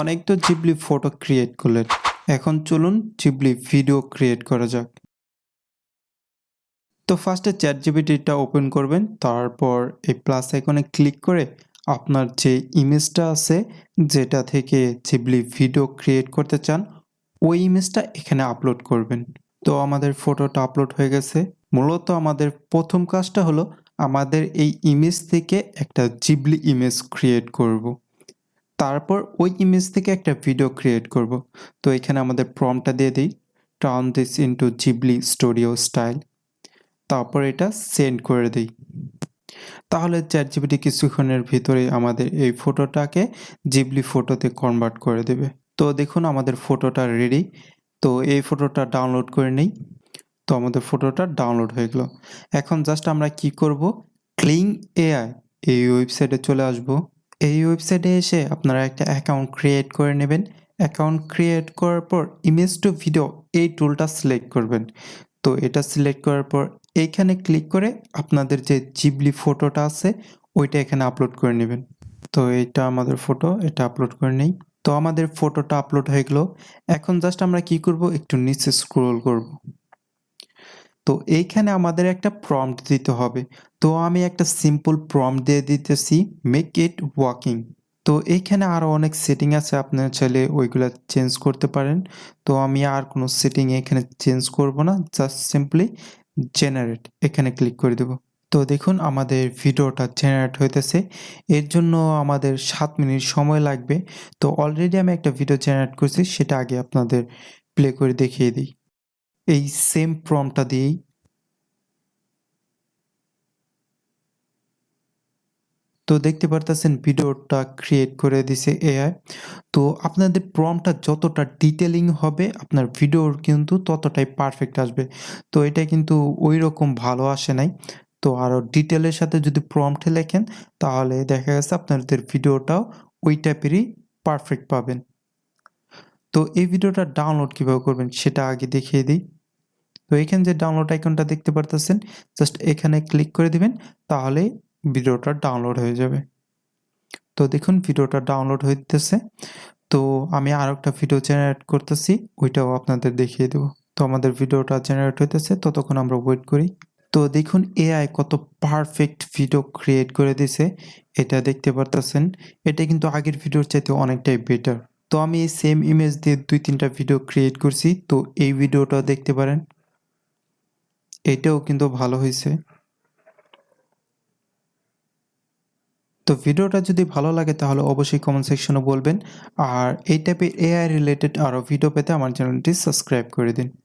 অনেক তো Ghibli photo create করলেন, এখন চলুন জিবলি ভিডিও ক্রিয়েট করা যাক। তো ফার্স্টে চ্যাটজিপিটিটা ওপেন করবেন, তারপর এই প্লাস আইকনে ক্লিক করে আপনার যে ইমেজটা আছে যেটা থেকে জিবলি ভিডিও ক্রিয়েট করতে চান ওই ইমেজটা এখানে আপলোড করবেন। তো আমাদের ফটোটা আপলোড হয়ে গেছে। মূলত আমাদের প্রথম কাজটা হলো আমাদের এই ইমেজ থেকে একটা জিবলি ইমেজ ক্রিয়েট করব। তারপর ওই ইমেজ থেকে একটা ভিডিও ক্রিয়েট করব। তো এখানে আমাদের প্রম্পটটা দিয়ে দিই, turn this into Ghibli studio style. তারপর এটা সেন্ড করে দিই। তাহলে চ্যাটজিপিটি কিছুক্ষণের ভিতরে আমাদের এই ফটোটাকে জিবলি ফটোতে কনভার্ট করে দেবে। তো দেখুন আমাদের ফটোটা রেডি। তো এই ফটোটা ডাউনলোড করে নেই। তো আমাদের ফটোটা ডাউনলোড হয়ে গেল। এখন জাস্ট আমরা কি করব, ক্লিং এআই এই ওয়েবসাইটে চলে আসব। এই ওয়েবসাইটে এসে আপনারা একটা অ্যাকাউন্ট ক্রিয়েট করে নেবেন। অ্যাকাউন্ট ক্রিয়েট করার পর ইমেজ টু ভিডিও এই টুলটা সিলেক্ট করবেন। তো এটা সিলেক্ট করার পর এইখানে ক্লিক করে আপনাদের যে জিবলি ফটোটা আছে ওইটা এখানে আপলোড করে নেবেন। তো এইটা আমাদের ফটো, এটা আপলোড করে নেই। তো আমাদের ফটোটা আপলোড হয়ে গেল। এখন জাস্ট আমরা কি করব, একটু নিচে স্ক্রল করব। তো এইখানে আমাদের একটা প্রম্পট দিতে হবে। তো আমি একটা সিম্পল প্রম্পট দিয়ে দিতেছি, মেক ইট ওয়াকিং। তো এইখানে আরও অনেক সেটিং আছে, আপনারা চাইলে ওইগুলা চেঞ্জ করতে পারেন। তো আমি আর কোনো সেটিং এখানে চেঞ্জ করব না, জাস্ট সিম্পলি জেনারেট এখানে ক্লিক করে দেব। তো দেখুন আমাদের ভিডিওটা জেনারেট হইতেছে। এর জন্য আমাদের 7 মিনিট সময় লাগবে। তো অলরেডি আমি একটা ভিডিও জেনারেট করছি, সেটা আগে আপনাদের প্লে করে দেখিয়ে দিই। এই সেম প্রম্পটটা দিয়েই। তো দেখতে পারতেছেন ভিডিওটা ক্রিয়েট করে দিছে এআই। তো আপনাদের প্রম্পটটা যতটা ডিটেইলিং হবে আপনার ভিডিওর কিন্তু ততটাই পারফেক্ট আসবে। তো এটা কিন্তু ঐরকম ভালো আসে নাই। তো আরও ডিটেইলের সাথে যদি প্রম্পটে লেখেন তাহলে দেখা গেছে আপনাদের ভিডিওটাও ওই টাইপেরই পারফেক্ট পাবেন। তো এই ভিডিওটা ডাউনলোড কিভাবে করবেন সেটা আগে দেখিয়ে দিই। তো এখানে যে ডাউনলোড আইকনটা দেখতে পারতেছেন, জাস্ট এখানে ক্লিক করে দিবেন, তাহলেই ভিডিওটা ডাউনলোড হয়ে যাবে। তো দেখুন ভিডিওটা ডাউনলোড হইতেছে। তো আমি আরেকটা ভিডিও জেনারেট করতেছি, ওইটাও আপনাদের দেখিয়ে দেব। তো আমাদের ভিডিওটা জেনারেট হইতেছে, ততক্ষণ আমরা ওয়েট করি। তো দেখুন এআই কত পারফেক্ট ভিডিও ক্রিয়েট করে দিছে, এটা দেখতে পারতেছেন। এটা কিন্তু আগের ভিডিওর চাইতে অনেকটাই বেটার। তো আমি এই সেম ইমেজ দিয়ে 2-3টা ভিডিও ক্রিয়েট করছি, তো এই ভিডিওটাও দেখতে পারেন। এটাও কিন্তু ভালো হইছে। তো ভিডিওটা যদি ভালো লাগে তাহলে অবশ্যই কমেন্ট সেকশনে বলবেন। আর এই টাইপের এআই রিলেটেড আরও ভিডিও পেতে আমার চ্যানেলটি সাবস্ক্রাইব করে দিন।